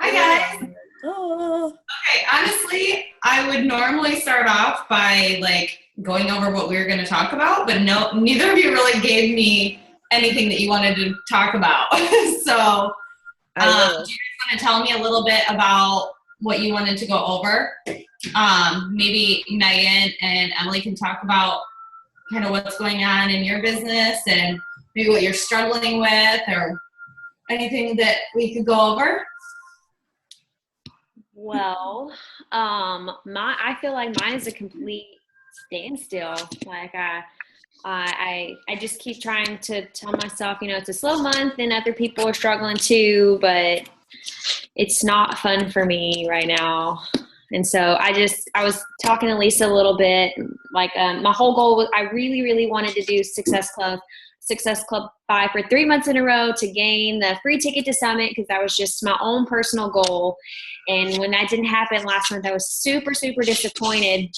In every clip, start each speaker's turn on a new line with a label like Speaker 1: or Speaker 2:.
Speaker 1: Hi guys.
Speaker 2: Oh.
Speaker 1: Okay, honestly, I would normally start off by like going over what we were going to talk about, but no, neither of you really gave me anything that you wanted to talk about. So, do you guys want to tell me a little bit about what you wanted to go over? Maybe Megan and Emily can talk about kind of what's going on in your business and maybe what you're struggling with or anything that we could go over.
Speaker 2: Well, I feel like mine is a complete standstill. Like I just keep trying to tell myself, it's a slow month and other people are struggling too, but it's not fun for me right now. And so I was talking to Lisa a little bit, like my whole goal was I really, really wanted to do Success Club 5 for 3 months in a row to gain the free ticket to Summit, because that was just my own personal goal. And when that didn't happen last month, I was super, super disappointed.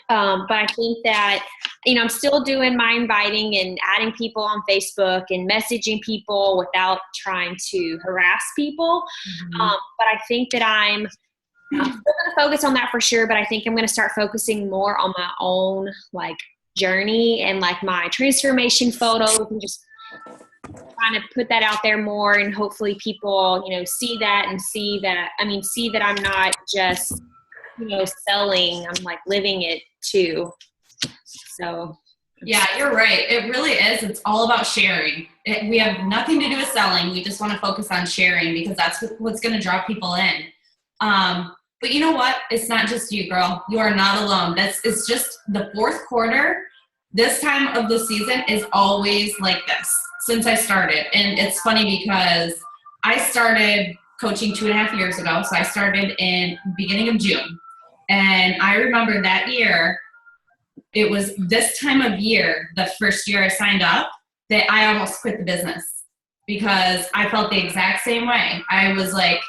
Speaker 2: But I think that, I'm still doing my inviting and adding people on Facebook and messaging people without trying to harass people.
Speaker 1: Mm-hmm.
Speaker 2: But I think that I'm still going to focus on that for sure, but I think I'm going to start focusing more on my own like journey and like my transformation photos and just trying to put that out there more, and hopefully people, see that and see that I'm not just, selling, I'm like living it too. So.
Speaker 1: Yeah, you're right. It really is. It's all about sharing. We have nothing to do with selling. We just want to focus on sharing because that's what's going to draw people in. But you know what? It's not just you, girl. You are not alone. It's just the fourth quarter. This time of the season is always like this since I started. And it's funny because I started coaching 2.5 years ago. So I started in beginning of June. And I remember that year, it was this time of year, the first year I signed up, that I almost quit the business because I felt the exact same way. I was like,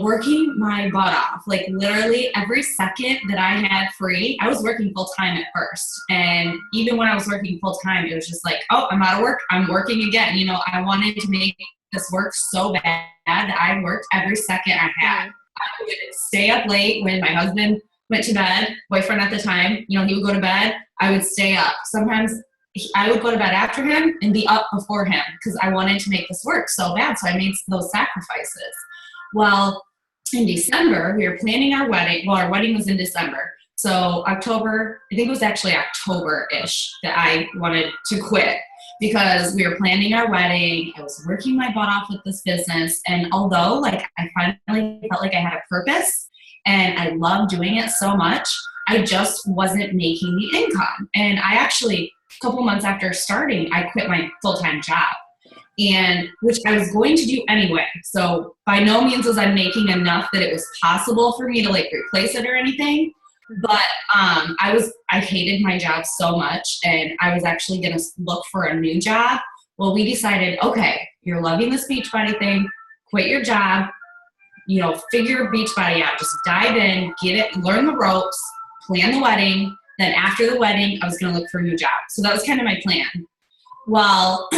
Speaker 1: working my butt off, like literally every second that I had free. I was working full time at first. And even when I was working full time, it was just like, oh, I'm out of work. I'm working again. I wanted to make this work so bad that I worked every second I had. I would stay up late when my husband went to bed, boyfriend at the time, he would go to bed. I would stay up. Sometimes I would go to bed after him and be up before him because I wanted to make this work so bad. So I made those sacrifices. Well, in December, we were planning our wedding. Well, our wedding was in December. So October, I think it was actually October-ish that I wanted to quit because we were planning our wedding. I was working my butt off with this business. And although I finally felt like I had a purpose and I loved doing it so much, I just wasn't making the income. And I actually, a couple months after starting, I quit my full-time job. And which I was going to do anyway. So by no means was I making enough that it was possible for me to replace it or anything. But I hated my job so much and I was actually going to look for a new job. Well, we decided, okay, you're loving this Beachbody thing, quit your job, figure Beachbody out, just dive in, get it, learn the ropes, plan the wedding. Then after the wedding, I was going to look for a new job. So that was kind of my plan. Well,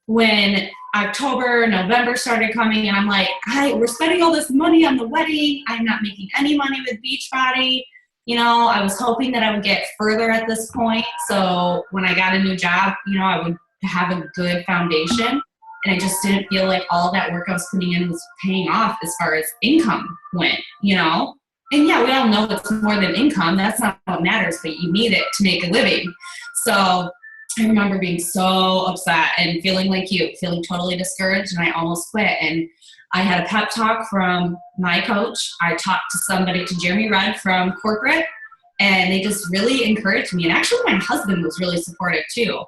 Speaker 1: when October, November started coming and I'm like, we're spending all this money on the wedding. I'm not making any money with Beachbody. I was hoping that I would get further at this point. So when I got a new job, I would have a good foundation. And I just didn't feel like all that work I was putting in was paying off as far as income went, And yeah, we all know it's more than income. That's not what matters, but you need it to make a living. So I remember being so upset and feeling like you, feeling totally discouraged, and I almost quit. And I had a pep talk from my coach. I talked to Jeremy Rudd from corporate, and they just really encouraged me. And actually my husband was really supportive too.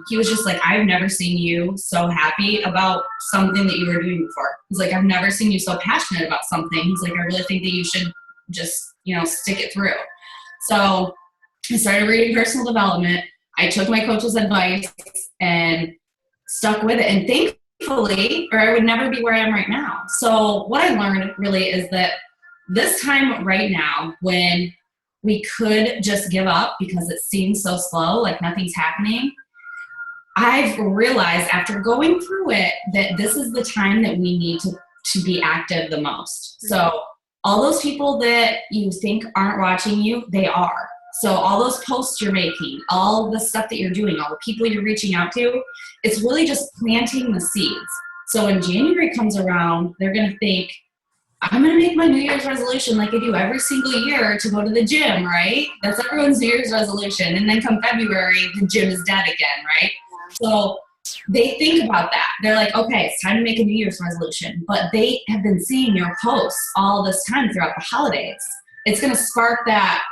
Speaker 1: He was just like, I've never seen you so happy about something that you were doing before. He's like, I've never seen you so passionate about something. He's like, I really think that you should just, stick it through. So I started reading personal development. I took my coach's advice and stuck with it. And thankfully, or I would never be where I am right now. So what I learned really is that this time right now, when we could just give up because it seems so slow, like nothing's happening, I've realized after going through it that this is the time that we need to be active the most. So all those people that you think aren't watching you, they are. So all those posts you're making, all the stuff that you're doing, all the people you're reaching out to, it's really just planting the seeds. So when January comes around, they're going to think, I'm going to make my New Year's resolution like I do every single year to go to the gym, right? That's everyone's New Year's resolution. And then come February, the gym is dead again, right? So they think about that. They're like, okay, it's time to make a New Year's resolution. But they have been seeing your posts all this time throughout the holidays. It's going to spark that,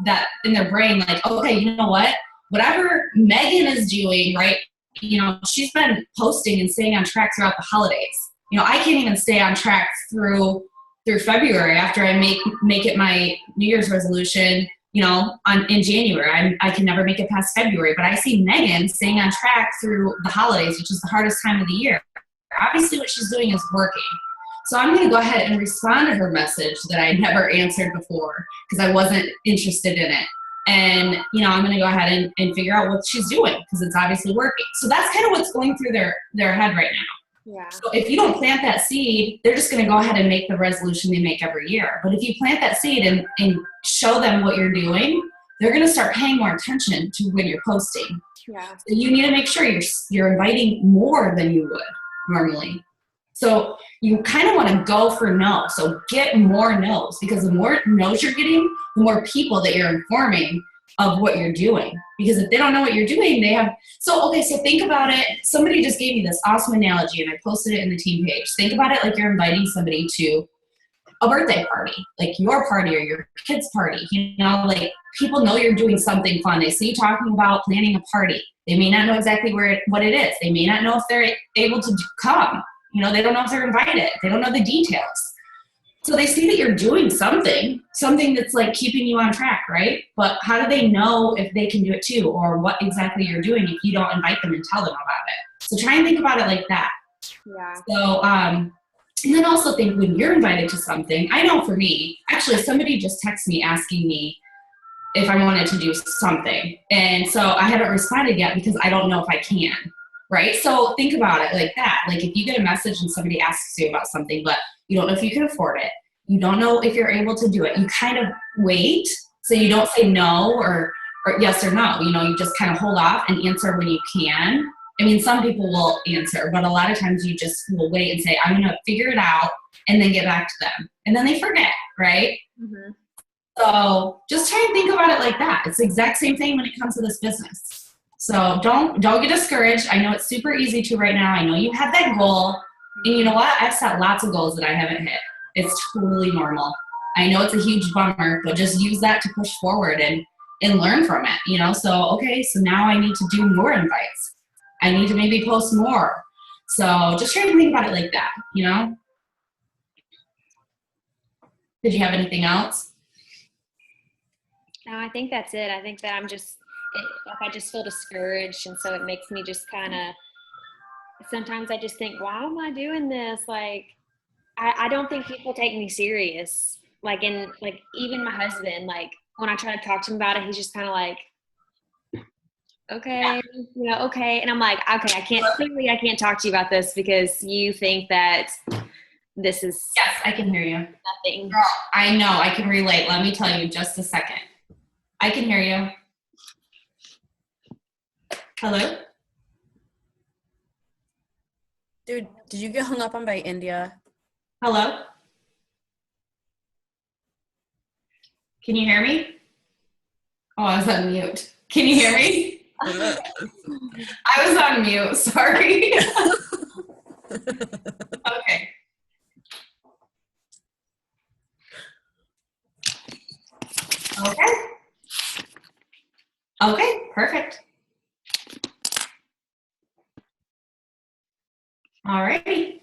Speaker 1: that in their brain, like, okay, you know what? Whatever Megan is doing, right? She's been posting and staying on track throughout the holidays. I can't even stay on track through February after I make it my New Year's resolution, in January. I can never make it past February, but I see Megan staying on track through the holidays, which is the hardest time of the year. Obviously what she's doing is working. So I'm going to go ahead and respond to her message that I never answered before because I wasn't interested in it. And, I'm going to go ahead and figure out what she's doing because it's obviously working. So that's kind of what's going through their head right now.
Speaker 2: Yeah.
Speaker 1: So if you don't plant that seed, they're just going to go ahead and make the resolution they make every year. But if you plant that seed and show them what you're doing, they're going to start paying more attention to when you're posting.
Speaker 2: Yeah.
Speaker 1: So you need to make sure you're inviting more than you would normally. So you kind of want to go for no. So get more no's because the more no's you're getting, the more people that you're informing of what you're doing. Because if they don't know what you're doing, so think about it. Somebody just gave me this awesome analogy and I posted it in the team page. Think about it like you're inviting somebody to a birthday party, like your party or your kid's party. Like people know you're doing something fun. They see you talking about planning a party. They may not know exactly what it is. They may not know if they're able to come. They don't know if they're invited. They don't know the details. So they see that you're doing something that's like keeping you on track, right? But how do they know if they can do it too or what exactly you're doing if you don't invite them and tell them about it? So try and think about it like that.
Speaker 2: Yeah.
Speaker 1: So, and then also think when you're invited to something, I know for me, actually somebody just texted me asking me if I wanted to do something. And so I haven't responded yet because I don't know if I can. Right? So think about it like that. Like if you get a message and somebody asks you about something, but you don't know if you can afford it. You don't know if you're able to do it. You kind of wait. So you don't say no or yes or no. You just kind of hold off and answer when you can. I mean, some people will answer, but a lot of times you just will wait and say, I'm going to figure it out and then get back to them. And then they forget, right?
Speaker 2: Mm-hmm.
Speaker 1: So just try and think about it like that. It's the exact same thing when it comes to this business. So don't get discouraged. I know it's super easy to right now. I know you have that goal. And you know what? I've set lots of goals that I haven't hit. It's totally normal. I know it's a huge bummer, but just use that to push forward and learn from it, So, so now I need to do more invites. I need to maybe post more. So just try to think about it like that, Did you have anything else?
Speaker 2: No, I think that's it. I think that I just feel discouraged. And so it makes me just kind of, sometimes I just think, why am I doing this? Like, I don't think people take me serious. Like, even my husband, like when I try to talk to him about it, he's just kind of like, okay, okay. And I'm like, okay, I can't talk to you about this because you think that this is.
Speaker 1: Yes, I can hear you.
Speaker 2: Nothing.
Speaker 1: Girl, I know, I can relate. Let me tell you just a second. I can hear you. Hello?
Speaker 3: Dude, did you get hung up on by India?
Speaker 1: Hello? Can you hear me? Oh, I was on mute. Can you hear me? I was on mute, sorry. Okay. Okay, perfect. All right.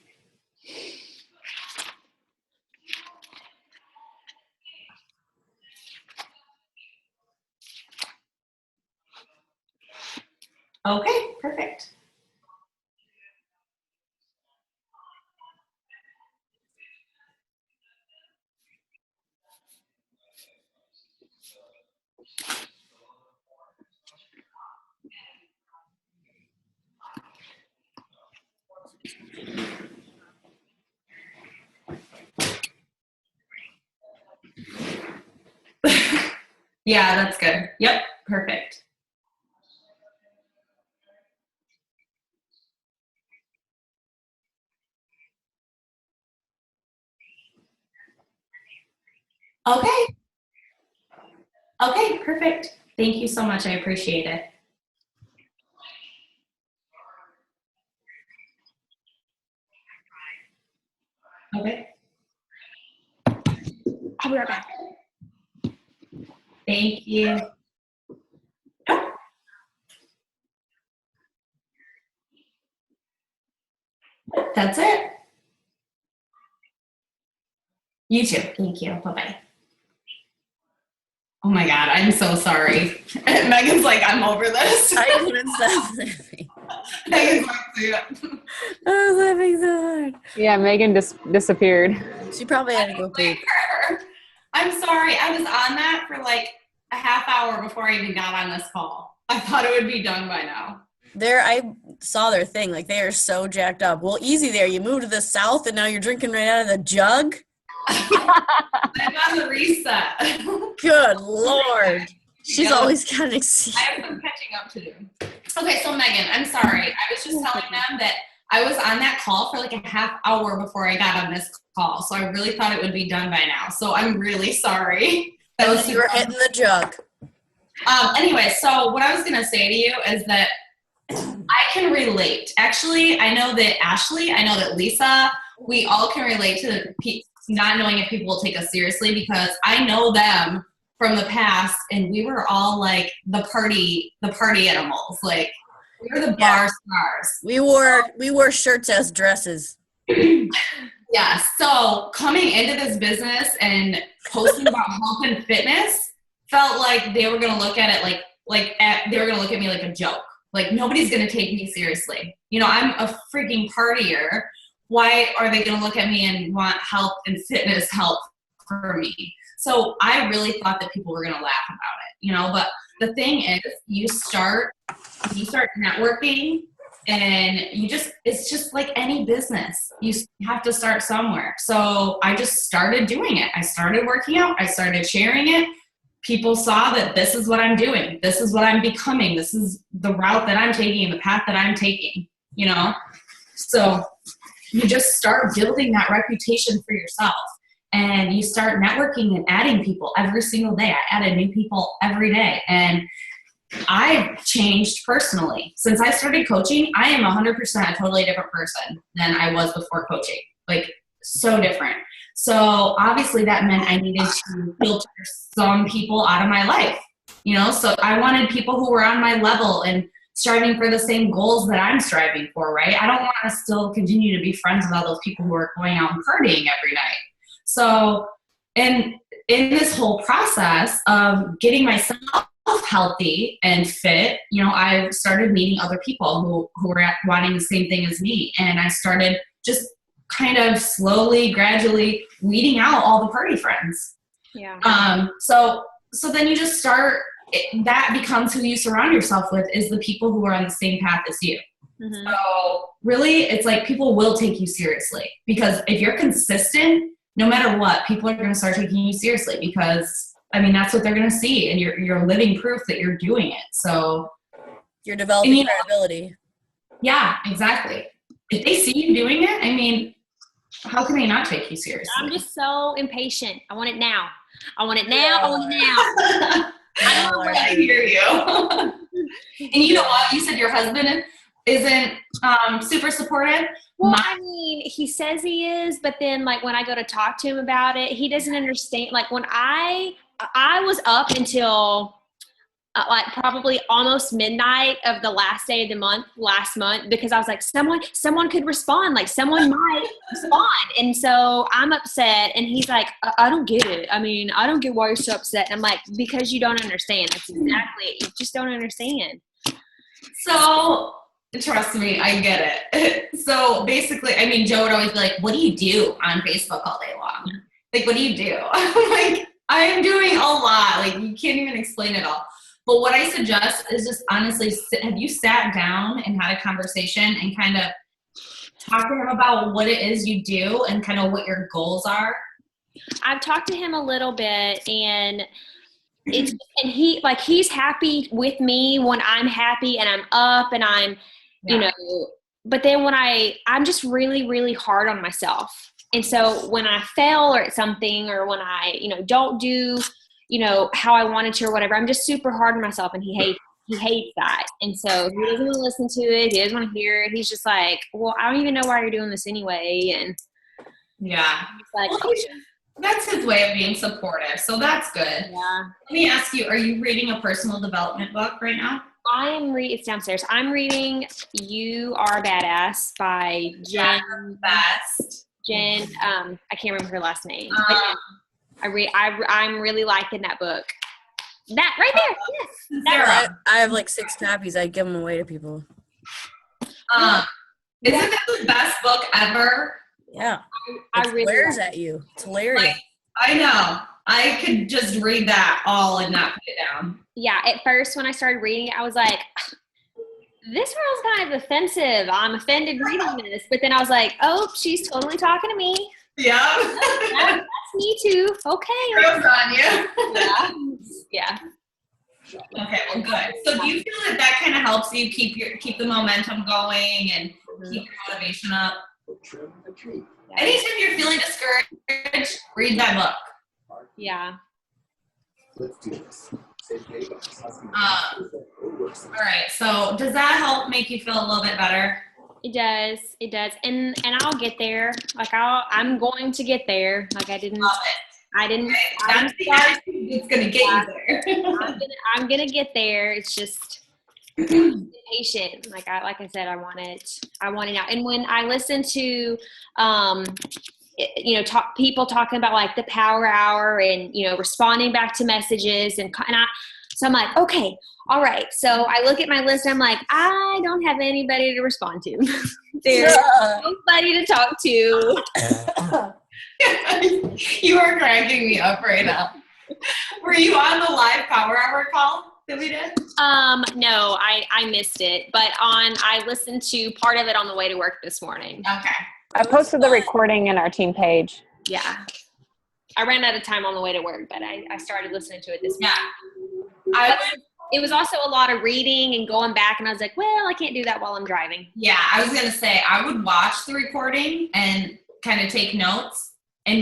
Speaker 1: Okay, perfect. Yeah, that's good. Yep, perfect. Okay. Okay, perfect. Thank you so much. I appreciate it. Okay.
Speaker 2: I'll be right back.
Speaker 1: Thank you. That's it. You too. Thank you. Bye-bye. Oh my God, I'm so sorry. Megan's like, I'm over this.
Speaker 3: I couldn't stop laughing.
Speaker 1: Megan's like, yeah.
Speaker 3: I was laughing so hard.
Speaker 4: Yeah, Megan disappeared.
Speaker 3: She probably had to go poop.
Speaker 1: I'm sorry. I was on that for like a half hour before I even got on this call. I thought it would be done by now.
Speaker 3: I saw their thing. Like, they are so jacked up. Well, easy there. You moved to the south, and now you're drinking right out of the jug?
Speaker 1: I'm on the reset.
Speaker 3: Good Lord. She's
Speaker 1: Yeah.
Speaker 3: always got an
Speaker 1: I
Speaker 3: excuse.
Speaker 1: have some catching up to do. Okay, so Megan, I'm sorry. I was just telling them that I was on that call for like a half hour before I got on this call. So I really thought it would be done by now. So I'm really sorry. That was
Speaker 3: You were hitting the jug.
Speaker 1: Anyway, so what I was going to say to you is that I can relate. Actually, I know that Ashley, I know that Lisa, we all can relate to the not knowing if people will take us seriously, because I know them from the past, and we were all like the party animals. Like, we were the bar stars.
Speaker 3: We wore shirts as dresses.
Speaker 1: Yeah. So coming into this business and posting about health and fitness felt like they were going to look at it they were going to look at me like a joke. Like, nobody's going to take me seriously. You know, I'm a freaking partier. Why are they going to look at me and want health and fitness help for me? So I really thought that people were going to laugh about it, you know, but the thing is, you start networking, and it's just like any business. You have to start somewhere. So I just started doing it. I started working out. I started sharing it. People saw that this is what I'm doing. This is what I'm becoming. This is the route that I'm taking, the path that I'm taking, you know? So you just start building that reputation for yourself, and you start networking and adding people every single day. I added new people every day, and I've changed personally. Since I started coaching, I am 100% a totally different person than I was before coaching. Like, so different. So obviously that meant I needed to filter some people out of my life, you know? So I wanted people who were on my level and striving for the same goals that I'm striving for, right? I don't want to still continue to be friends with all those people who are going out and partying every night. So, and in this whole process of getting myself healthy and fit, you know, I started meeting other people who were wanting the same thing as me. And I started just kind of slowly, gradually weeding out all the party friends.
Speaker 2: Yeah.
Speaker 1: So then you just start, that becomes who you surround yourself with, is the people who are on the same path as you.
Speaker 2: Mm-hmm.
Speaker 1: So really, it's like people will take you seriously, because if you're consistent, no matter what, people are going to start taking you seriously, because I mean, that's what they're going to see, and you're living proof that you're doing it. So
Speaker 3: You're developing credibility.
Speaker 1: Yeah, exactly. If they see you doing it, I mean, how can they not take you seriously?
Speaker 2: I'm just so impatient. I want it now. I want it now. I want it now.
Speaker 1: I hear you. And you know what? You said your husband isn't super supportive.
Speaker 2: Well, I mean, he says he is, but then like when I go to talk to him about it, he doesn't understand. Like when I was up until like probably almost midnight of the last day of the month, last month, because I was like, someone could respond, like someone might respond. And so I'm upset, and he's like, I don't get it. I mean, I don't get why you're so upset. And I'm like, because you don't understand. That's exactly it. You just don't understand.
Speaker 1: So trust me, I get it. So basically, I mean, Joe would always be like, what do you do on Facebook all day long? Like, what do you do? I'm like, I'm doing a lot. Like, you can't even explain it all. But what I suggest is just honestly, have you sat down and had a conversation and kind of talk to him about what it is you do and kind of what your goals are?
Speaker 2: I've talked to him a little bit, and he's happy with me when I'm happy and I'm up and I'm, you know, but then when I'm just really, really hard on myself. And so when I fail or at something, or when I, don't do, how I wanted to or whatever, I'm just super hard on myself, and he hates that. And so he doesn't want to listen to it. He doesn't want to hear it. He's just like, well, I don't even know why you're doing this anyway. And
Speaker 1: yeah,
Speaker 2: he's like,
Speaker 1: well, that's his way of being supportive. So that's good.
Speaker 2: Yeah.
Speaker 1: Let me ask you, are you reading a personal development book right now?
Speaker 2: It's downstairs. I'm reading You Are Badass by Jen.
Speaker 1: Best.
Speaker 2: Jen, I can't remember her last name. I'm really liking that book. That right there. Yes.
Speaker 1: Sarah.
Speaker 3: I have like 6 copies. I give them away to people.
Speaker 1: Isn't that the best book ever?
Speaker 3: Yeah.
Speaker 2: I
Speaker 3: It
Speaker 2: really
Speaker 3: glares at you. It's hilarious.
Speaker 1: Like, I know. I could just read that all and not put it down.
Speaker 2: Yeah. At first, when I started reading it, I was like, this girl's kind of offensive. I'm offended reading this. But then I was like, oh, she's totally talking to me.
Speaker 1: Yeah.
Speaker 2: That's me too. Okay.
Speaker 1: Girls on you.
Speaker 2: Yeah.
Speaker 1: Okay, well, good. So do you feel that kind of helps you keep the momentum going and keep your motivation up? Anytime you're feeling discouraged, read that book.
Speaker 2: Yeah.
Speaker 5: Let's do this.
Speaker 1: All right. So does that help make you feel a little bit better?
Speaker 2: It does. It does. And I'll get there. Like I'm going to get there. Like I didn't.
Speaker 1: Love it.
Speaker 2: I didn't.
Speaker 1: That's the attitude that's gonna get you there.
Speaker 2: I'm gonna get there. It's just patient. Like I said, I want it now. And when I listen to, people talking about like the power hour and responding back to messages so I'm like, okay, all right. So I look at my list and I'm like, I don't have anybody to respond to. There's nobody to talk to.
Speaker 1: You are cracking me up right now. Were you on the live power hour call that we did?
Speaker 2: No, I missed it, but I listened to part of it on the way to work this morning.
Speaker 1: Okay.
Speaker 4: I posted the recording in our team page.
Speaker 2: Yeah. I ran out of time on the way to work, but I started listening to it this morning. It was also a lot of reading and going back, and I was like, well, I can't do that while I'm driving.
Speaker 1: Yeah, I was gonna say I would watch the recording and kind of take notes and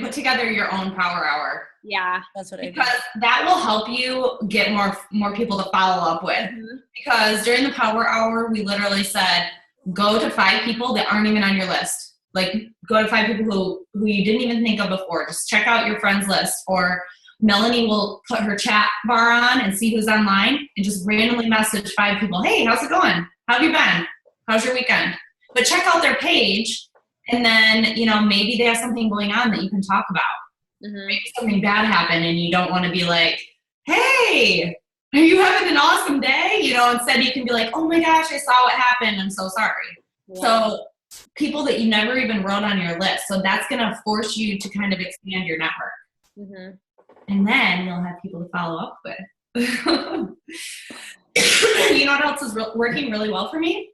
Speaker 1: put together your own power hour.
Speaker 2: Yeah,
Speaker 3: That's what I do.
Speaker 1: Because that will help you get more people to follow up with.
Speaker 2: Mm-hmm.
Speaker 1: Because during the power hour, we literally said, go to 5 people that aren't even on your list. Like, go to 5 people who you didn't even think of before. Just check out your friends list. Or Melanie will put her chat bar on and see who's online and just randomly message 5 people. Hey, how's it going? How have you been? How's your weekend? But check out their page, and then, maybe they have something going on that you can talk about.
Speaker 2: Mm-hmm.
Speaker 1: Maybe something bad happened and you don't want to be like, hey, are you having an awesome day? Instead you can be like, oh my gosh, I saw what happened. I'm so sorry. Yeah. So people that you never even wrote on your list. So that's going to force you to kind of expand your network.
Speaker 2: Mm-hmm.
Speaker 1: And then you'll have people to follow up with. You know what else is working really well for me?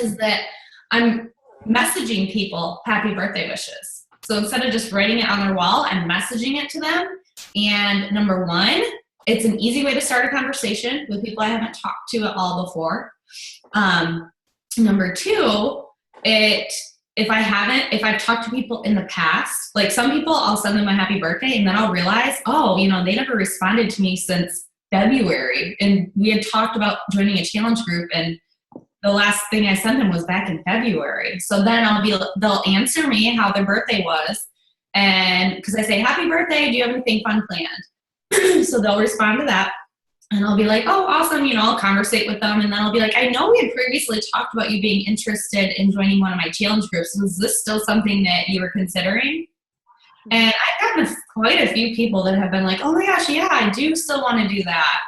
Speaker 1: Is that I'm messaging people happy birthday wishes. So instead of just writing it on their wall, I'm messaging it to them. And number 1, it's an easy way to start a conversation with people I haven't talked to at all before. Number 2, if I've talked to people in the past, like some people, I'll send them a happy birthday and then I'll realize, they never responded to me since February. And we had talked about joining a challenge group, and the last thing I sent them was back in February. So then they'll answer me how their birthday was. And because I say, happy birthday, do you have anything fun planned? So they'll respond to that. And I'll be like, oh, awesome. I'll conversate with them. And then I'll be like, I know we had previously talked about you being interested in joining one of my challenge groups. Was this still something that you were considering? And I've gotten quite a few people that have been like, oh my gosh, yeah, I do still want to do that.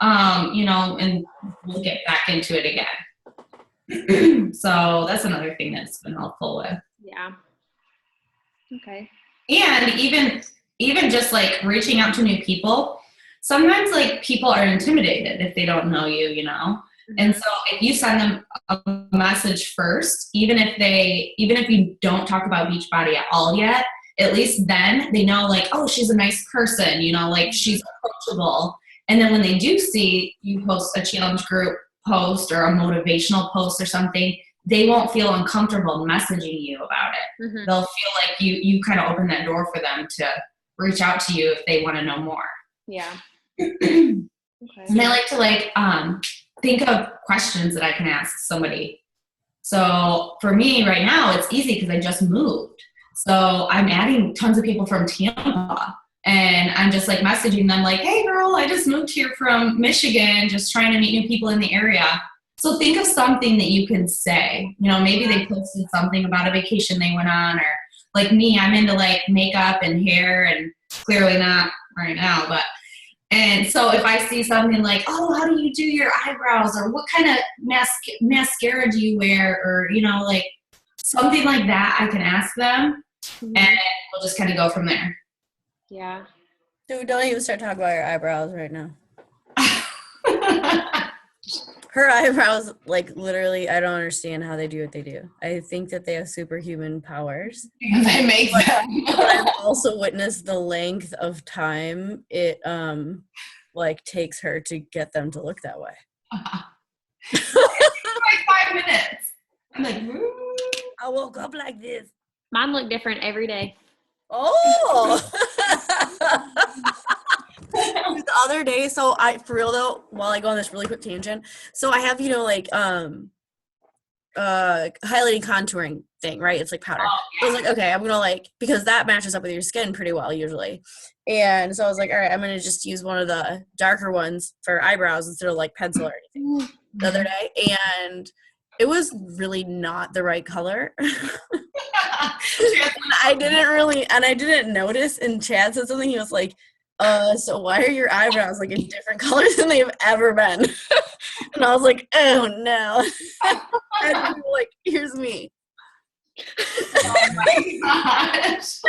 Speaker 1: And we'll get back into it again. So that's another thing that's been helpful with.
Speaker 2: Yeah. Okay.
Speaker 1: And even just like reaching out to new people, sometimes like people are intimidated if they don't know you, And so if you send them a message first, even if you don't talk about Beachbody at all yet, at least then they know like, oh, she's a nice person, like she's approachable. And then when they do see you post a challenge group post or a motivational post or something, they won't feel uncomfortable messaging you about it.
Speaker 2: Mm-hmm.
Speaker 1: They'll feel like you kind of open that door for them to reach out to you if they want to know more.
Speaker 2: Yeah.
Speaker 1: And
Speaker 2: Okay.
Speaker 1: I like to think of questions that I can ask somebody. So for me right now, it's easy because I just moved. So I'm adding tons of people from Tampa, and I'm just like messaging them like, hey girl, I just moved here from Michigan, just trying to meet new people in the area. So think of something that you can say. Maybe they posted something about a vacation they went on, or like me, I'm into like makeup and hair, and clearly not right now, and so if I see something like, oh, how do you do your eyebrows, or what kind of mascara do you wear, or like something like that, I can ask them, and we'll just kind of go from there.
Speaker 2: Yeah.
Speaker 3: Dude, don't even start talking about your eyebrows right now. Her eyebrows, like, literally, I don't understand how they do what they do. I think that they have superhuman powers.
Speaker 1: They make them.
Speaker 3: But I've also witnessed the length of time it, takes her to get them to look that way.
Speaker 1: It's like 5 minutes. I'm like, woo.
Speaker 3: I woke up like this.
Speaker 2: Mine look different every day.
Speaker 3: Oh! The other day, so for real though, while I go on this really quick tangent, so I have, highlighting contouring thing, right? It's like powder.
Speaker 1: Oh,
Speaker 3: So I was like, okay, I'm gonna because that matches up with your skin pretty well usually. And so I was like, all right, I'm gonna just use one of the darker ones for eyebrows instead of like pencil or anything the other day. And it was really not the right color. I didn't notice, and Chad said something, he was like, so why are your eyebrows like a different color than they've ever been? And I was like, oh no. And like, here's me.
Speaker 1: Oh my gosh.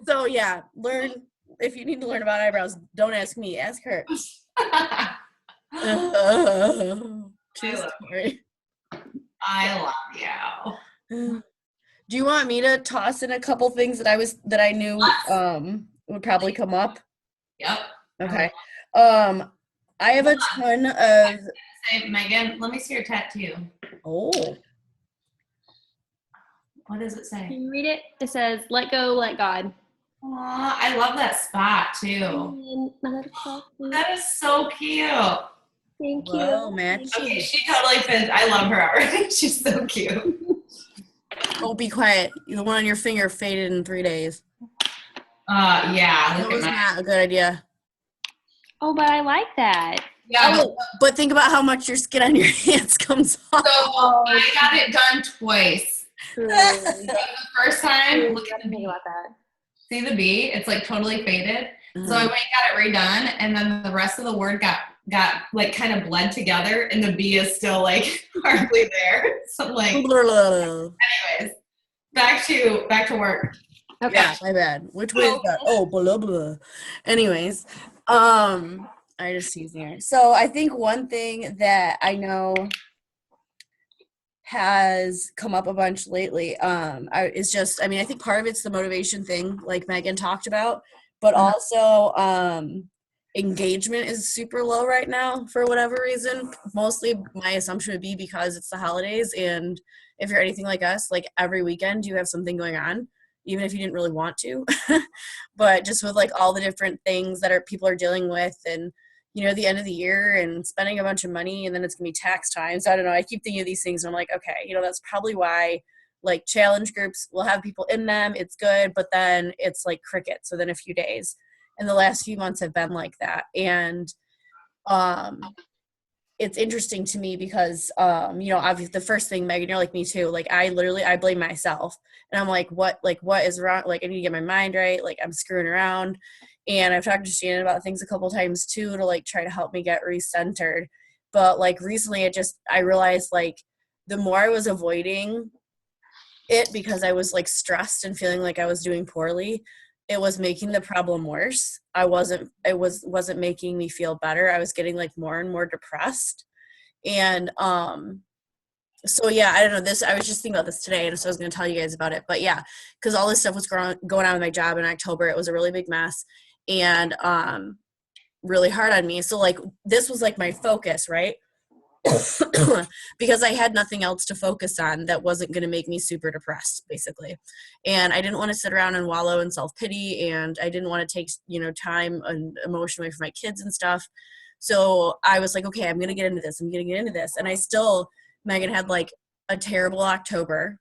Speaker 3: So yeah, if you need to learn about eyebrows, don't ask me, ask her. True story.
Speaker 1: I love you.
Speaker 3: Do you want me to toss in a couple things that I knew would probably come up?
Speaker 1: Yep.
Speaker 3: Okay. I have a ton of.
Speaker 1: Say, Megan, let me see your tattoo.
Speaker 3: Oh.
Speaker 1: What does it
Speaker 2: Can
Speaker 1: say?
Speaker 2: you read it? It says, let go, let God.
Speaker 1: Aw, I love that spot too. That is so cute.
Speaker 2: Thank you.
Speaker 3: Whoa, man.
Speaker 1: Okay, she totally fits. I love her already. She's so cute.
Speaker 3: Oh, be quiet. The one on your finger faded in 3 days.
Speaker 1: Yeah.
Speaker 3: That was not a good idea.
Speaker 2: Oh, but I like that.
Speaker 1: Yeah.
Speaker 3: But think about how much your skin on your hands comes off.
Speaker 1: So I got it done twice.
Speaker 2: True.
Speaker 1: The first time, look at the
Speaker 2: Think
Speaker 1: bee.
Speaker 2: about that.
Speaker 1: See the bee? It's like totally faded. So I went and got it redone, and then the rest of the word got like kind of bled together, and the bee is still like hardly there. So like, anyways, back to work.
Speaker 2: Okay.
Speaker 3: Yeah, my bad. Which way is that? Oh, blah, blah. Anyways, I just teased there. So I think one thing that I know has come up a bunch lately is just, I think part of it's the motivation thing, like Megan talked about, but also engagement is super low right now for whatever reason. Mostly my assumption would be because it's the holidays, and if you're anything like us, like every weekend you have something going on, even if you didn't really want to. But just with like all the different things that people are dealing with, and the end of the year and spending a bunch of money, and then it's gonna be tax time. So I don't know, I keep thinking of these things and I'm like, okay, that's probably why like challenge groups will have people in them, it's good, but then it's like crickets within a few days. And the last few months have been like that. And it's interesting to me because obviously the first thing, Megan, you're like me too, like I blame myself, and I'm like, what is wrong? Like I need to get my mind right, like I'm screwing around. And I've talked to Shannon about things a couple times too, to like try to help me get recentered. But like recently I realized like the more I was avoiding it because I was like stressed and feeling like I was doing poorly, it was making the problem worse. It wasn't making me feel better. I was getting like more and more depressed. And so yeah, I don't know this. I was just thinking about this today, and so I was going to tell you guys about it. But yeah, because all this stuff was going on with my job in October. It was a really big mess, and really hard on me. So like this was like my focus, right? Because I had nothing else to focus on that wasn't going to make me super depressed, basically. And I didn't want to sit around and wallow in self-pity, and I didn't want to take, time and emotion away from my kids and stuff. So I was like, okay, I'm going to get into this. And I still, Megan, had like a terrible October.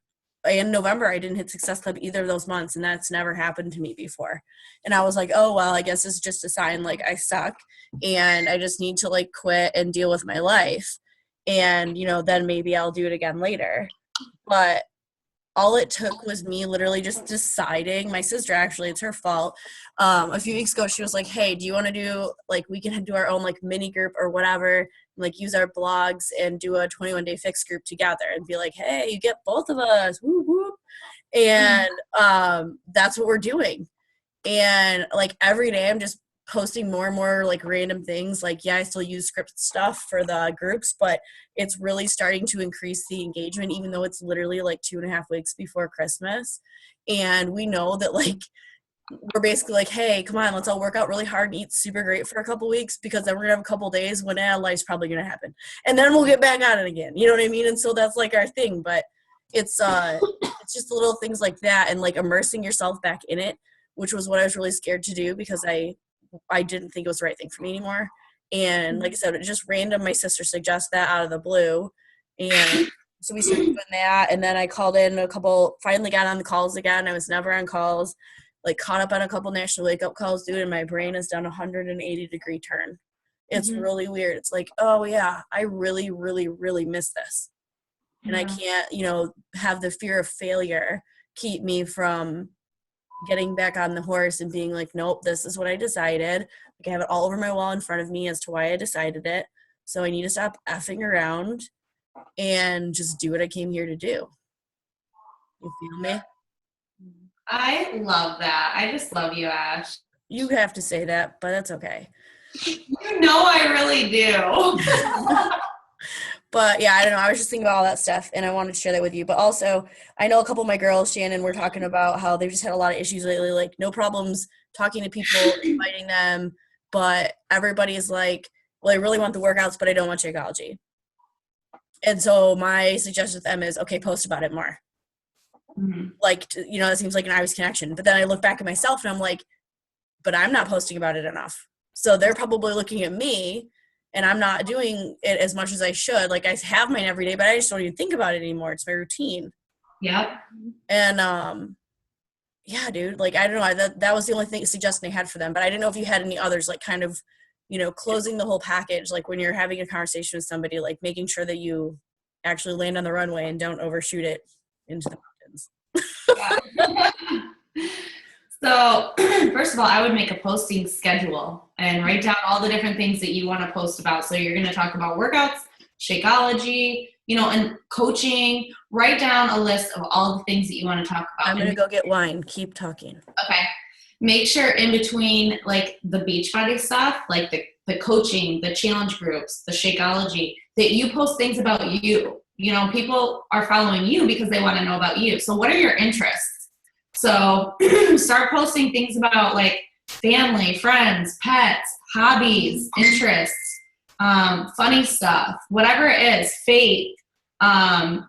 Speaker 3: In November, I didn't hit Success Club either of those months, and that's never happened to me before. And I was like, oh, well, I guess it's just a sign, like, I suck, and I just need to, like, quit and deal with my life. And, then maybe I'll do it again later. But all it took was me literally just deciding. My sister, actually, it's her fault. A few weeks ago, she was like, hey, do you want to do, like, we can do our own, like, mini group or whatever, like, use our blogs and do a 21-day fix group together and be like, hey, you get both of us, woo woo. And that's what we're doing. And, like, every day I'm just posting more and more, like, random things. Like, yeah, I still use script stuff for the groups, but it's really starting to increase the engagement, even though it's literally, like, 2.5 weeks before Christmas. And we know that, like, we're basically like, hey, come on, let's all work out really hard and eat super great for a couple weeks, because then we're gonna have a couple days when life's probably gonna happen, and then we'll get back on it again. You know what I mean? And so that's like our thing. But it's just the little things like that, and like immersing yourself back in it, which was what I was really scared to do, because I didn't think it was the right thing for me anymore. And like I said, it just random. My sister suggested that out of the blue, and so we started doing that. And then I called in finally got on the calls again. I was never on calls. Like, caught up on a couple national wake up calls, dude, and my brain has done a 180-degree turn. It's really weird. It's like, oh yeah, I really, really, really miss this. And I can't, have the fear of failure keep me from getting back on the horse and being like, nope, this is what I decided. Like, I have it all over my wall in front of me as to why I decided it. So I need to stop effing around and just do what I came here to do. You feel me?
Speaker 1: I love that. I just love you, Ash.
Speaker 3: You have to say that, but that's okay.
Speaker 1: I really do.
Speaker 3: But yeah, I don't know. I was just thinking about all that stuff, and I wanted to share that with you. But also, I know a couple of my girls, Shannon, were talking about how they've just had a lot of issues lately, like no problems talking to people, inviting them, but everybody's like, well, I really want the workouts, but I don't want Shakeology. And so my suggestion to them is, okay, post about it more. Like, that seems like an obvious connection. But then I look back at myself and I'm like, but I'm not posting about it enough. So they're probably looking at me, and I'm not doing it as much as I should. Like, I have mine every day, but I just don't even think about it anymore. It's my routine.
Speaker 1: Yep.
Speaker 3: And yeah, dude, like, I don't know. That was the only suggestion I had for them. But I didn't know if you had any others, like, kind of, closing the whole package, like when you're having a conversation with somebody, like making sure that you actually land on the runway and don't overshoot it into the mountains.
Speaker 1: So, first of all, I would make a posting schedule and write down all the different things that you want to post about. So you're going to talk about workouts, Shakeology, and coaching. Write down a list of all the things that you want to talk about.
Speaker 3: I'm going to go get wine. Keep talking.
Speaker 1: Okay. Make sure in between, like, the Beachbody stuff, like the coaching, the challenge groups, the Shakeology, that you post things about you. People are following you because they want to know about you. So what are your interests? So start posting things about, like, family, friends, pets, hobbies, interests, funny stuff, whatever it is, faith,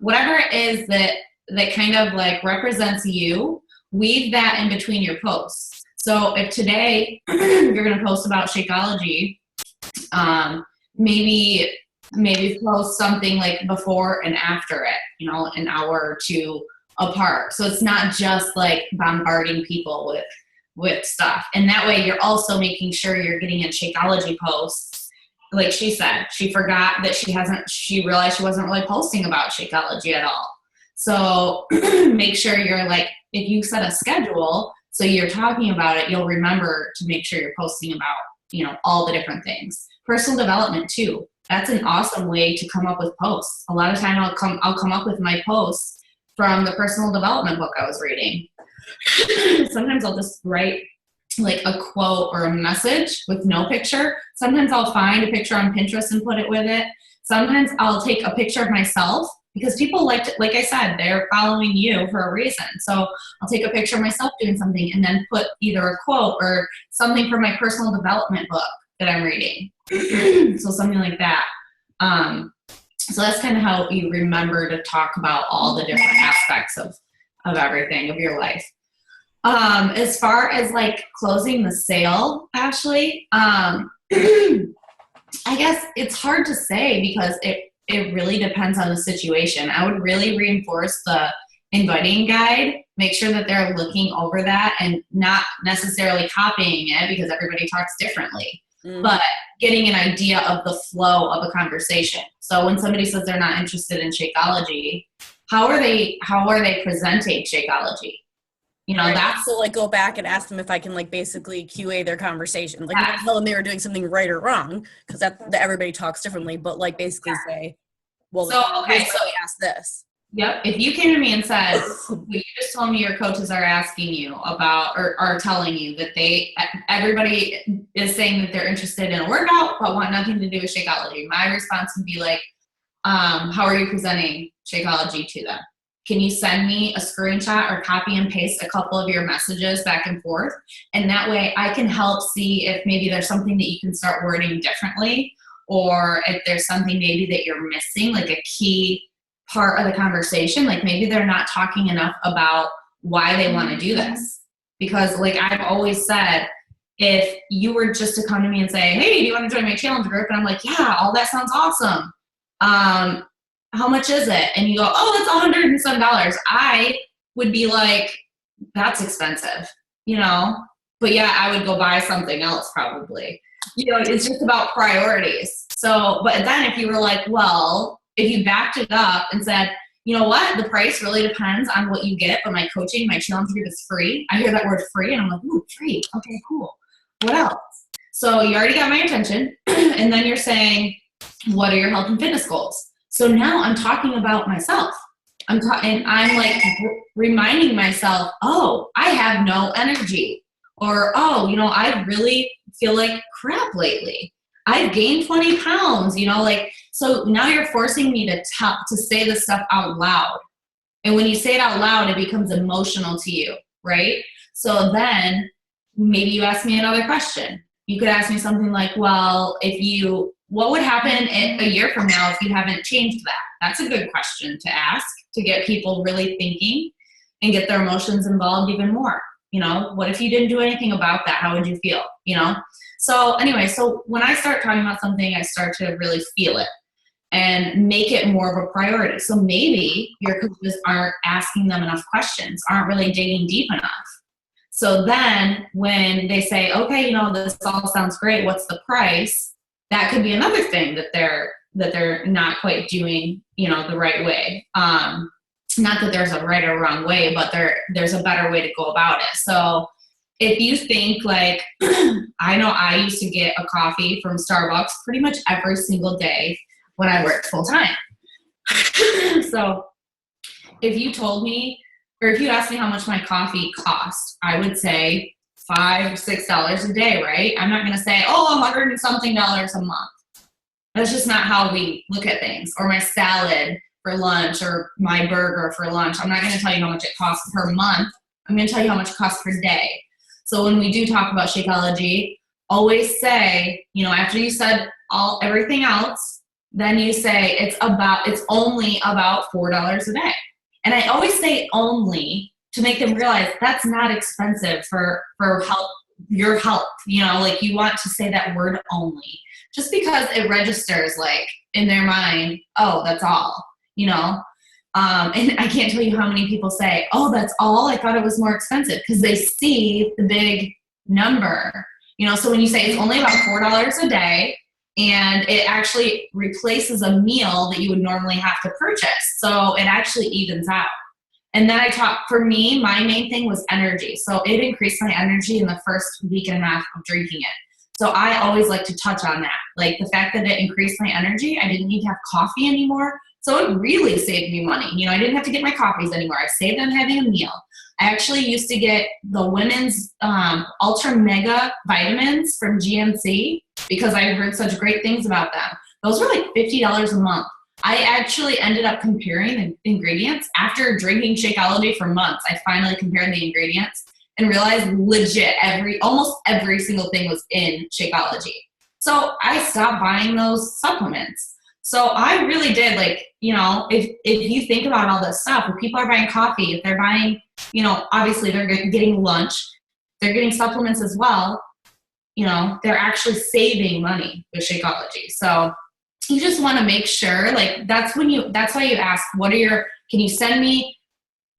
Speaker 1: whatever it is that kind of, like, represents you. Weave that in between your posts. So if today you're going to post about Shakeology, maybe post something like before and after it, an hour or two apart. So it's not just like bombarding people with stuff. And that way you're also making sure you're getting in Shakeology posts. Like she said, she forgot that she realized she wasn't really posting about Shakeology at all. So make sure you're, like, if you set a schedule, so you're talking about it, you'll remember to make sure you're posting about, all the different things. Personal development too. That's an awesome way to come up with posts. A lot of time I'll come up with my posts from the personal development book I was reading. Sometimes I'll just write, like, a quote or a message with no picture. Sometimes I'll find a picture on Pinterest and put it with it. sometimes I'll take a picture of myself because people like I said, they're following you for a reason. So I'll take a picture of myself doing something and then put either a quote or something from my personal development book that I'm reading. So something like that. So that's kind of how you remember to talk about all the different aspects of everything of your life. As far as like closing the sale, Ashley, I guess it's hard to say because it really depends on the situation. I would really reinforce the inviting guide, make sure that they're looking over that and not necessarily copying it because everybody talks differently, but getting an idea of the flow of a conversation. So when somebody says they're not interested in Shakeology, how are they presenting Shakeology? You know, that's
Speaker 3: so like go back and ask them if I can like basically QA their conversation. Like not tell them they were doing something right or wrong because that everybody talks differently, but like basically say, well,
Speaker 1: so okay, so
Speaker 3: ask this.
Speaker 1: Yep. If you came to me and said, well, you just told me your coaches are asking you about or are telling you that everybody is saying that they're interested in a workout but want nothing to do with Shakeology. My response would be like, how are you presenting Shakeology to them? Can you send me a screenshot or copy and paste a couple of your messages back and forth? And that way I can help see if maybe there's something that you can start wording differently or if there's something maybe that you're missing, like a key part of the conversation. Like maybe they're not talking enough about why they want to do this. Because like I've always said, if you were just to come to me and say, hey, do you want to join my challenge group? And I'm like, yeah, all that sounds awesome. How much is it? And you go, oh, it's $100 and some. I would be like, that's expensive, you know? But yeah, I would go buy something else probably. You know, it's just about priorities. So, but then if you were like, well, if you backed it up and said, you know what, the price really depends on what you get, but my coaching, my challenge group is free. I hear that word free and I'm like, ooh, free. Okay, cool. What else? So you already got my attention. And then you're saying, what are your health and fitness goals? So now I'm talking about myself. And I'm like reminding myself, oh, I have no energy. Or, oh, you know, I really feel like crap lately. I've gained 20 pounds, you know, like, so now you're forcing me to say this stuff out loud. And when you say it out loud, it becomes emotional to you, right? So then maybe you ask me another question. You could ask me something like, well, what would happen a year from now if you haven't changed that? That's a good question to ask to get people really thinking and get their emotions involved even more. You know, what if you didn't do anything about that? How would you feel? You know? So anyway, so when I start talking about something, I start to really feel it and make it more of a priority. So maybe your coaches aren't asking them enough questions, aren't really digging deep enough. So then when they say, okay, you know, this all sounds great, what's the price? That could be another thing that they're not quite doing, you know, the right way. Not that there's a right or wrong way, but there's a better way to go about it. So if you think like, I know I used to get a coffee from Starbucks pretty much every single day when I worked full time. So if you told me, or if you asked me how much my coffee cost, I would say $5 or $6 a day, right? I'm not going to say, oh, $100 and something a month. That's just not how we look at things. Or my salad for lunch or my burger for lunch. I'm not going to tell you how much it costs per month. I'm going to tell you how much it costs per day. So when we do talk about Shakeology, always say, you know, after you said everything else, then you say it's only about $4 a day. And I always say only to make them realize that's not expensive for help, your health. You know, like you want to say that word only just because it registers like in their mind, oh, that's all, you know. And I can't tell you how many people say, oh, that's all? I thought it was more expensive, because they see the big number. You know, so when you say it's only about $4 a day and it actually replaces a meal that you would normally have to purchase. So it actually evens out. And then for me, my main thing was energy. So it increased my energy in the first week and a half of drinking it. So I always like to touch on that. Like the fact that it increased my energy, I didn't need to have coffee anymore. So it really saved me money. You know, I didn't have to get my coffees anymore. I saved on having a meal. I actually used to get the women's ultra mega vitamins from GNC because I heard such great things about them. those were like $50 a month. I actually ended up comparing the ingredients after drinking Shakeology for months. I finally compared the ingredients and realized legit almost every single thing was in Shakeology. So I stopped buying those supplements. So I really did, like, you know, if you think about all this stuff, if people are buying coffee, if they're buying, you know, obviously they're getting lunch, they're getting supplements as well, you know, they're actually saving money with Shakeology. So you just want to make sure, like, that's why you ask, can you send me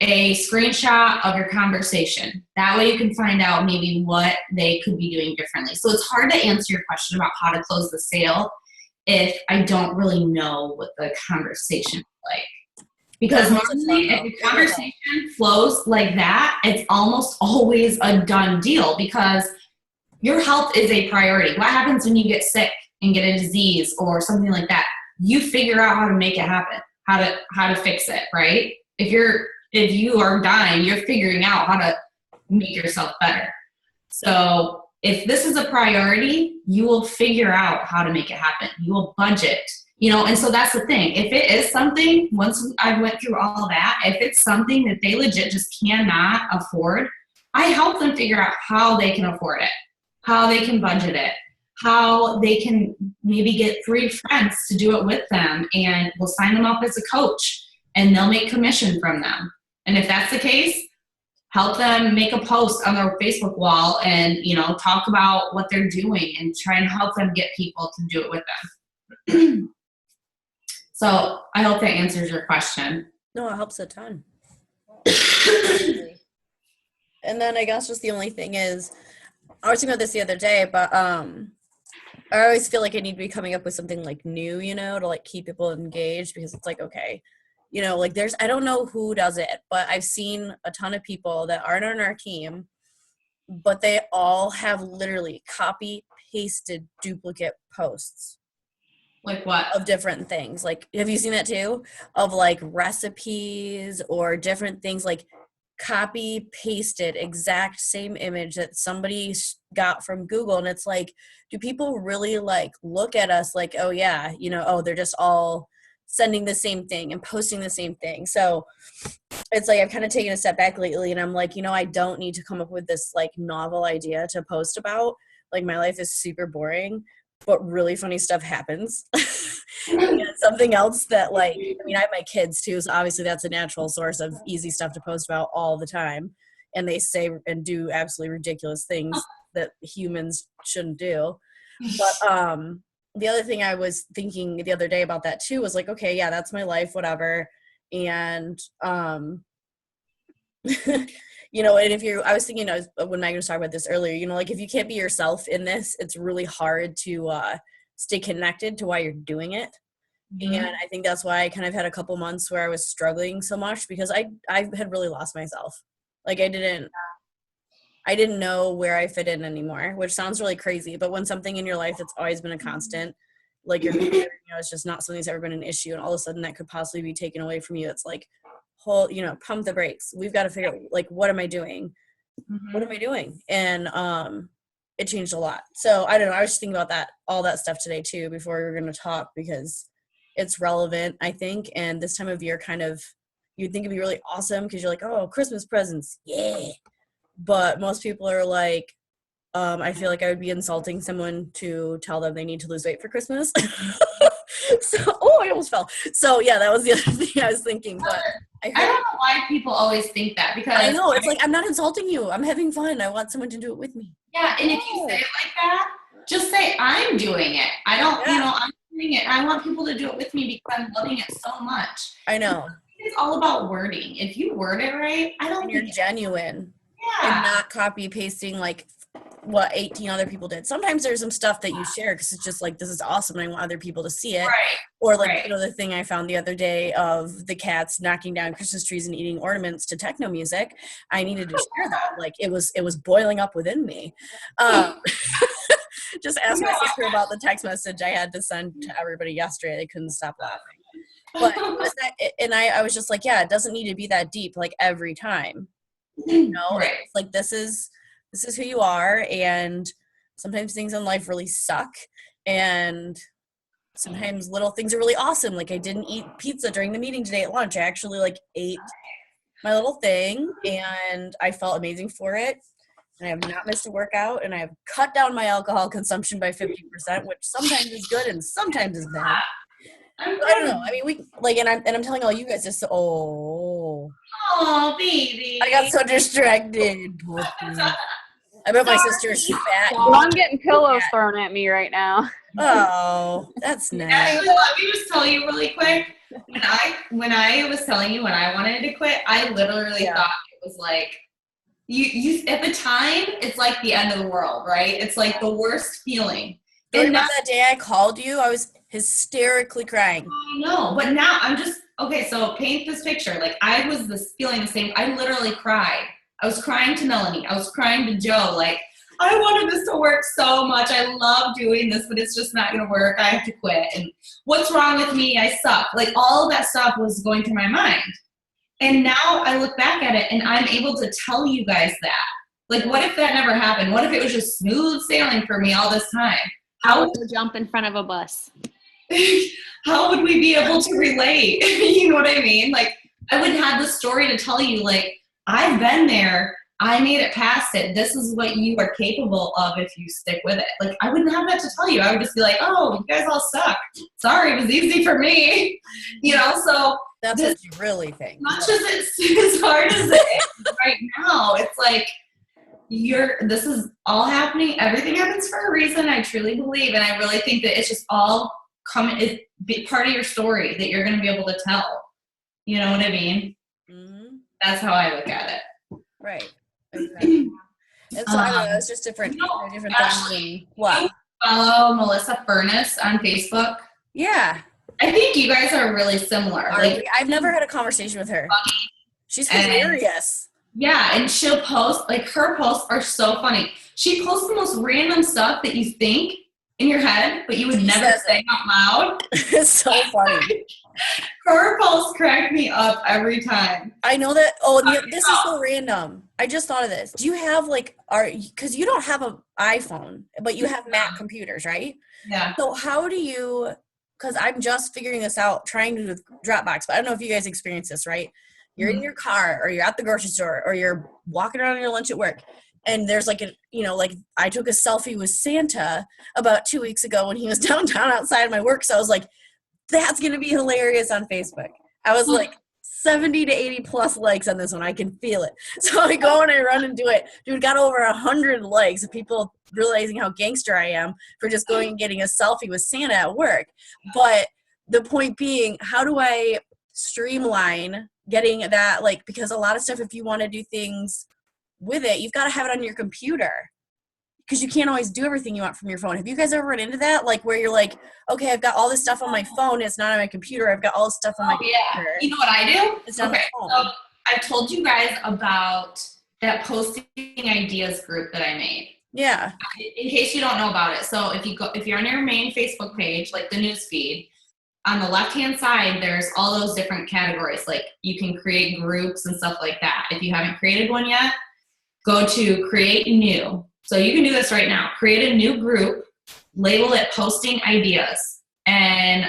Speaker 1: a screenshot of your conversation? That way you can find out maybe what they could be doing differently. So it's hard to answer your question about how to close the sale if I don't really know what the conversation is like. Because normally if the conversation flows like that, it's almost always a done deal because your health is a priority. What happens when you get sick and get a disease or something like that? You figure out how to make it happen, how to fix it, right? If you are dying, you're figuring out how to make yourself better. So if this is a priority, you will figure out how to make it happen. You will budget, you know, and so that's the thing. If it is something, once I went through all that, if it's something that they legit just cannot afford, I help them figure out how they can afford it, how they can budget it, how they can maybe get 3 friends to do it with them, and we'll sign them up as a coach and they'll make commission from them. And if that's the case, help them make a post on their Facebook wall and, you know, talk about what they're doing and try and help them get people to do it with them. So I hope that answers your question.
Speaker 3: No, it helps a ton. And then I guess just the only thing is, I was thinking about this the other day, but I always feel like I need to be coming up with something like new, you know, to like keep people engaged, because it's like, okay, you know, like I don't know who does it, but I've seen a ton of people that aren't on our team, but they all have literally copy pasted duplicate posts.
Speaker 1: Like what?
Speaker 3: Of different things. Like, have you seen that too? Of like recipes or different things, like copy pasted exact same image that somebody got from Google. And it's like, do people really like look at us like, oh yeah, you know, oh, they're just all sending the same thing and posting the same thing. So it's like I've kind of taken a step back lately, and I'm like, you know, I don't need to come up with this like novel idea to post about. Like, my life is super boring, but really funny stuff happens. And something else that, like, I mean, I have my kids too, so obviously that's a natural source of easy stuff to post about all the time. And they say and do absolutely ridiculous things that humans shouldn't do. But the other thing I was thinking the other day about that too was like, okay, yeah, that's my life, whatever. And you know, and I was thinking, when Megan was talking about this earlier, you know, like if you can't be yourself in this, it's really hard to stay connected to why you're doing it. Mm-hmm. And I think that's why I kind of had a couple months where I was struggling so much, because I had really lost myself. Like I didn't know where I fit in anymore, which sounds really crazy. But when something in your life that's always been a constant, like your career, you know, it's just not something that's ever been an issue, and all of a sudden that could possibly be taken away from you, it's like, you know, pump the brakes. We've got to figure out, like, what am I doing? Mm-hmm. What am I doing? And it changed a lot. So I don't know. I was just thinking about all that stuff today too, before we were going to talk, because it's relevant, I think. And this time of year, kind of, you'd think it'd be really awesome because you're like, oh, Christmas presents, yeah. But most people are like, I feel like I would be insulting someone to tell them they need to lose weight for Christmas. I almost fell. So yeah, that was the other thing I was thinking. But
Speaker 1: I don't know why people always think that, because
Speaker 3: I know it's like, I'm not insulting you. I'm having fun. I want someone to do it with me.
Speaker 1: Yeah, and if you say it like that, just say I'm doing it. I don't, you know, I'm doing it. I want people to do it with me because I'm loving it so much.
Speaker 3: I know.
Speaker 1: It's all about wording. If you word it right, and
Speaker 3: you're genuine.
Speaker 1: Yeah.
Speaker 3: And not copy pasting like what 18 other people did. Sometimes there's some stuff that you share because it's just like, this is awesome and I want other people to see it.
Speaker 1: Right.
Speaker 3: Or like, you know, the thing I found the other day of the cats knocking down Christmas trees and eating ornaments to techno music. I needed to share that. Like it was boiling up within me. Just ask my sister about the text message I had to send to everybody yesterday. They couldn't stop laughing. But I was just like, yeah, it doesn't need to be that deep like every time. You know, right. It's like this is who you are, and sometimes things in life really suck, and sometimes little things are really awesome. Like I didn't eat pizza during the meeting today at lunch. I actually like ate my little thing and I felt amazing for it. And I have not missed a workout, and I have cut down my alcohol consumption by 50%, which sometimes is good and sometimes is bad. I don't know. I mean, we like, and I'm telling all you guys this.
Speaker 1: Oh, baby.
Speaker 3: I got so distracted. Poor thing. I bet my sister's fat.
Speaker 4: Well, I'm getting pillows thrown at me right now.
Speaker 3: Oh, that's nice.
Speaker 1: Actually, let me just tell you really quick. When I was telling you when I wanted to quit, I literally thought it was like you at the time it's like the end of the world, right? It's like the worst feeling.
Speaker 3: And that day I called you, I was hysterically crying.
Speaker 1: I know, but now I'm just okay. So paint this picture. Like I was feeling the same. I literally cried. I was crying to Melanie. I was crying to Joe. Like I wanted this to work so much. I love doing this, but it's just not going to work. I have to quit. And what's wrong with me? I suck. Like all of that stuff was going through my mind. And now I look back at it and I'm able to tell you guys that. Like, what if that never happened? What if it was just smooth sailing for me all this time?
Speaker 2: How would you jump in front of a bus?
Speaker 1: How would we be able to relate? You know what I mean? Like, I wouldn't have the story to tell you, like, I've been there. I made it past it. This is what you are capable of if you stick with it. Like, I wouldn't have that to tell you. I would just be like, oh, you guys all suck. Sorry, it was easy for me. You know, so.
Speaker 3: That's what you really think.
Speaker 1: Much as it's as hard as it is right now, it's like this is all happening. Everything happens for a reason. I truly believe, and I really think that it's just all it's part of your story that you're going to be able to tell. You know what I mean? Mm-hmm. That's how I look at it.
Speaker 3: Right. Exactly. And so I don't know. It's just different things. And what?
Speaker 1: Follow Melissa Furness on Facebook.
Speaker 3: Yeah.
Speaker 1: I think you guys are really similar. Like
Speaker 3: I've never had a conversation with her. She's hilarious.
Speaker 1: Yeah, and she'll post, like her posts are so funny. She posts the most random stuff that you think in your head, but you would never say out loud.
Speaker 3: It's so funny.
Speaker 1: Her posts crack me up every time.
Speaker 3: I know that. Oh, this is so random. I just thought of this. Do you have because you don't have an iPhone, but you have Mac computers, right?
Speaker 1: Yeah.
Speaker 3: So how do you, because I'm just figuring this out, trying to do with Dropbox, but I don't know if you guys experience this, right? You're in your car or you're at the grocery store or you're walking around on your lunch at work. And there's like I took a selfie with Santa about 2 weeks ago when he was downtown outside my work. So I was like, that's going to be hilarious on Facebook. I was like 70 to 80 plus likes on this one. I can feel it. So I go and I run and do it. Dude, got over 100 likes of people realizing how gangster I am for just going and getting a selfie with Santa at work. But the point being, how do I streamline getting that, because a lot of stuff, if you want to do things with it, you've got to have it on your computer because you can't always do everything you want from your phone. Have you guys ever run into that? Like where you're like, okay, I've got all this stuff on my phone. It's not on my computer. I've got all this stuff on my computer.
Speaker 1: You know what I do?
Speaker 3: It's not on my phone.
Speaker 1: So I told you guys about that posting ideas group that I made.
Speaker 3: Yeah.
Speaker 1: In case you don't know about it. So if you're on your main Facebook page, like the news feed, on the left-hand side, there's all those different categories. Like you can create groups and stuff like that. If you haven't created one yet, go to create new. So you can do this right now. Create a new group, label it posting ideas, and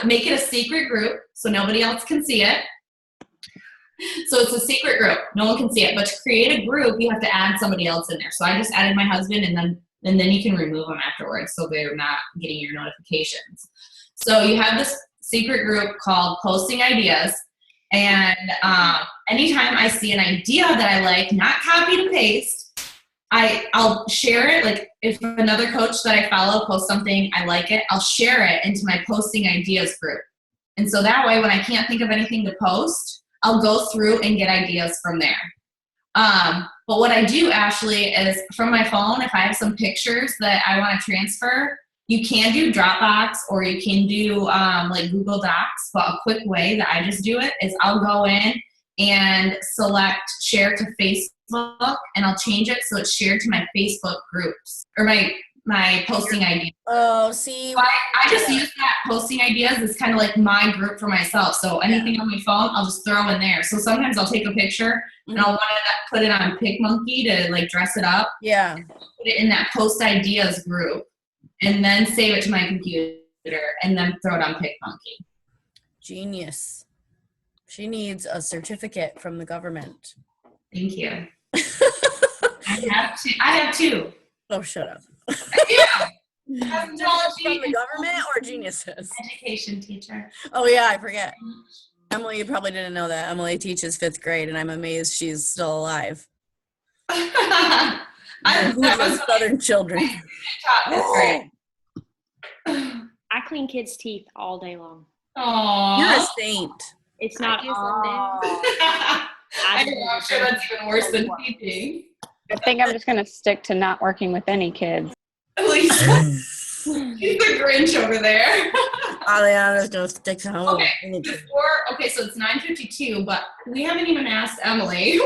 Speaker 1: make it a secret group so nobody else can see it. So it's a secret group. No one can see it. But to create a group, you have to add somebody else in there. So I just added my husband, and then you can remove them afterwards so they're not getting your notifications. So you have this secret group called Posting Ideas. And anytime I see an idea that I like, not copy to paste, I'll share it. Like if another coach that I follow posts something, I like it, I'll share it into my Posting Ideas group. And so that way, when I can't think of anything to post, I'll go through and get ideas from there. But what I do, Ashley, is from my phone, if I have some pictures that I want to transfer, you can do Dropbox or you can do like Google Docs. But a quick way that I just do it is I'll go in and select share to Facebook, and I'll change it so it's shared to my Facebook groups or my my posting ideas.
Speaker 3: Oh, see.
Speaker 1: So I just use that posting ideas as kind of like my group for myself. So anything on my phone, I'll just throw in there. So sometimes I'll take a picture and I'll want to put it on PicMonkey to like dress it up.
Speaker 3: Yeah.
Speaker 1: Put it in that post ideas group and then save it to my computer and then throw it on PicMonkey.
Speaker 3: Genius. She needs a certificate from the government.
Speaker 1: Thank you. I have two.
Speaker 3: Oh, shut up.
Speaker 1: Yeah.
Speaker 3: From the government or geniuses?
Speaker 1: Education teacher.
Speaker 3: Oh, yeah, I forget. Emily, you probably didn't know that. Emily teaches 5th grade, and I'm amazed she's still alive.
Speaker 1: That was
Speaker 3: Southern children.
Speaker 1: That's great.
Speaker 2: I clean kids' teeth all day long.
Speaker 1: Aww.
Speaker 3: You're a saint.
Speaker 2: It's not
Speaker 1: I'm sure that's even worse than teething.
Speaker 4: I think I'm just going to stick to not working with any kids.
Speaker 1: Lisa, she's the Grinch over there.
Speaker 3: Aliana's going to stick to home.
Speaker 1: Okay, so it's 9:52, but we haven't even asked Emily.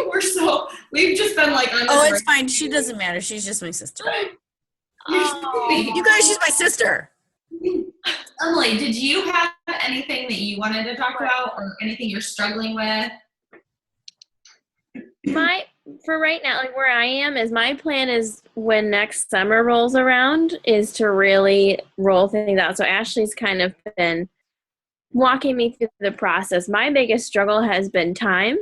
Speaker 1: We've just been like on this.
Speaker 3: Oh, it's fine. She doesn't matter. She's just my sister.
Speaker 1: Oh.
Speaker 3: You guys, she's my sister.
Speaker 1: Emily, did you have anything that you wanted to talk about or anything you're struggling with?
Speaker 6: For right now, like where I am, is my plan is when next summer rolls around is to really roll things out. So Ashley's kind of been walking me through the process. My biggest struggle has been time,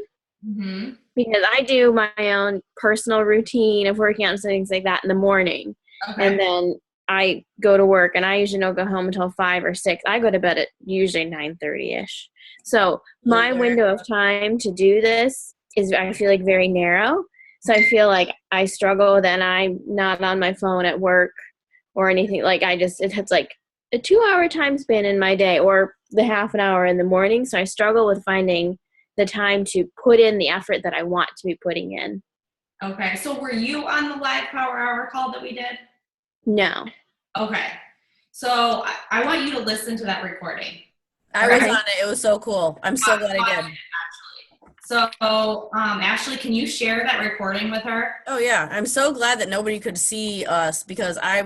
Speaker 6: because I do my own personal routine of working out and things like that in the morning.
Speaker 1: Okay.
Speaker 6: And then I go to work, and I usually don't go home until 5 or 6. I go to bed at usually 9:30ish. So my window of time to do this is, I feel like, very narrow. So I feel like I struggle, then I'm not on my phone at work or anything. Like it's like a 2-hour time span in my day, or the half an hour in the morning. So I struggle with finding the time to put in the effort that I want to be putting in.
Speaker 1: Okay. So were you on the live Power Hour call that we did?
Speaker 6: No.
Speaker 1: Okay. So I want you to listen to that recording.
Speaker 3: I was on it. It was so cool. I'm so glad I did.
Speaker 1: So, Ashley, can you share that recording with her?
Speaker 3: Oh yeah, I'm so glad that nobody could see us, because I'm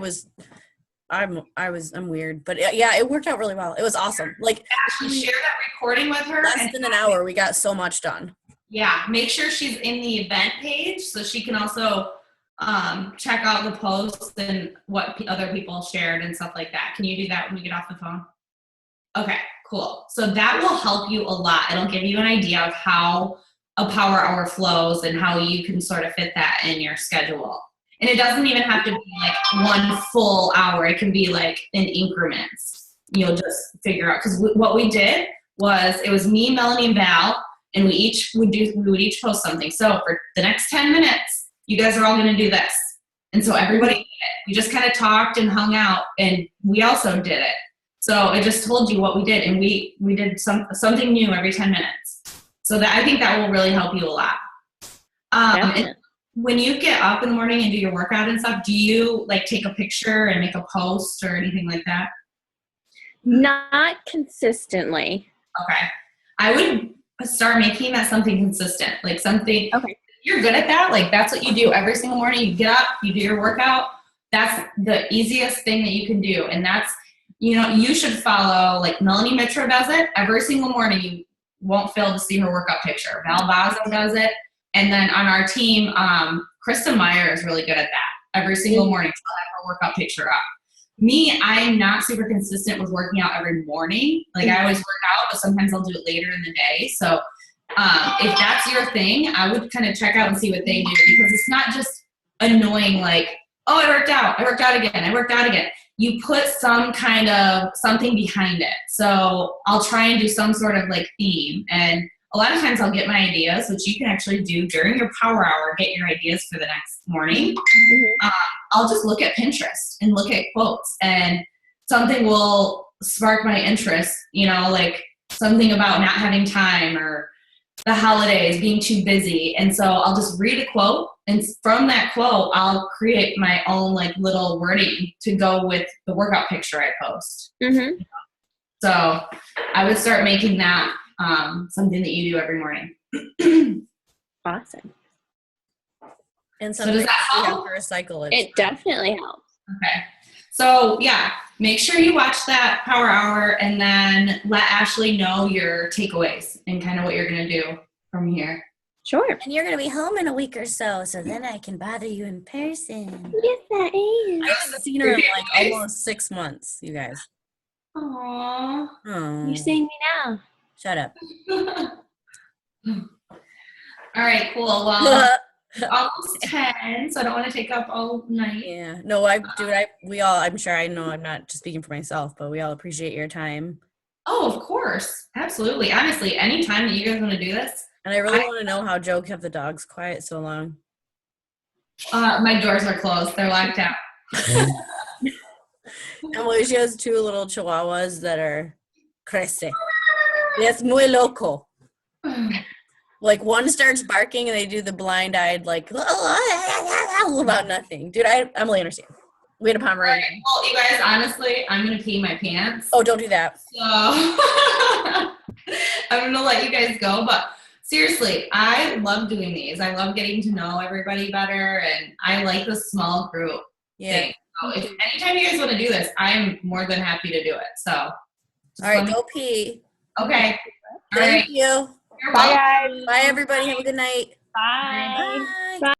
Speaker 3: weird, but yeah, it worked out really well. It was awesome. Like,
Speaker 1: Ashley, share that recording with her.
Speaker 3: Less than an hour, we got so much done.
Speaker 1: Yeah, make sure she's in the event page so she can also check out the posts and what other people shared and stuff like that. Can you do that when we get off the phone? Okay, cool. So that will help you a lot. It'll give you an idea of how a power hour flows and how you can sort of fit that in your schedule. And it doesn't even have to be like one full hour. It can be like in increments. You'll just figure out, because what we did was, it was me, Melanie, and Val, and we would each post something. So for the next 10 minutes, you guys are all going to do this. And so everybody did it. We just kind of talked and hung out, and we also did it. So it just told you what we did, and we did something new every 10 minutes. So that, I think that will really help you a lot. And when you get up in the morning and do your workout and stuff, do you like take a picture and make a post or anything like that?
Speaker 6: Not consistently.
Speaker 1: Okay. I would start making that something consistent, like something.
Speaker 6: Okay.
Speaker 1: You're good at that. Like, that's what you do every single morning. You get up, you do your workout. That's the easiest thing that you can do. And that's, you should follow, like Melanie Mitra does it every single morning. You won't fail to see her workout picture. Val Bazo does it. And then on our team, Krista Meyer is really good at that. Every single morning, she'll have her workout picture up. Me, I'm not super consistent with working out every morning. Like, I always work out, but sometimes I'll do it later in the day. So if that's your thing, I would kind of check out and see what they do, because it's not just annoying, like, oh, I worked out again. You put some kind of something behind it. So I'll try and do some sort of like theme. And a lot of times I'll get my ideas, which you can actually do during your power hour, get your ideas for the next morning. I'll just look at Pinterest and look at quotes, and something will spark my interest, like something about not having time or the holidays, being too busy. And so I'll just read a quote, and from that quote, I'll create my own like little wording to go with the workout picture I post. So I would start making that something that you do every morning.
Speaker 6: Awesome.
Speaker 3: And
Speaker 1: So
Speaker 3: something
Speaker 1: does that
Speaker 3: you have
Speaker 1: help?
Speaker 3: to recycle it.
Speaker 6: It definitely helps.
Speaker 1: Okay. So yeah, make sure you watch that Power Hour and then let Ashley know your takeaways and kind of what you're going to do from here.
Speaker 2: Sure.
Speaker 3: And you're going to be home in a week or so then I can bother you in person.
Speaker 2: Yes, I am.
Speaker 3: I haven't seen her in like almost 6 months, you guys.
Speaker 1: Aww.
Speaker 3: Oh,
Speaker 2: You're seeing me now.
Speaker 3: shut up.
Speaker 1: All right, cool. Well, it's almost 10, so I don't want to take up all night.
Speaker 3: Yeah. No, I'm sure I know I'm not just speaking for myself, but we all appreciate your time.
Speaker 1: Oh, of course. Absolutely. Honestly, anytime that you guys want to do this.
Speaker 3: And I really want to know how Joe kept the dogs quiet so long.
Speaker 1: My doors are closed. They're locked out.
Speaker 3: Emily, she has 2 little chihuahuas that are crazy. Yes, muy loco. Like one starts barking and they do the blind-eyed like about nothing. Dude, Emily understand. We had a Pomeranian.
Speaker 1: Right. Well, you guys, honestly, I'm gonna pee my pants.
Speaker 3: Oh, don't do that.
Speaker 1: So I'm gonna let you guys go. But seriously, I love doing these. I love getting to know everybody better, and I like the small group thing. So if anytime you guys want to do this, I'm more than happy to do it. So
Speaker 3: All right, go pee.
Speaker 1: Okay.
Speaker 3: Thank you.
Speaker 1: You're
Speaker 4: Bye,
Speaker 1: welcome.
Speaker 4: guys.
Speaker 3: Bye, everybody. Have a good night.
Speaker 2: Bye.
Speaker 3: Bye.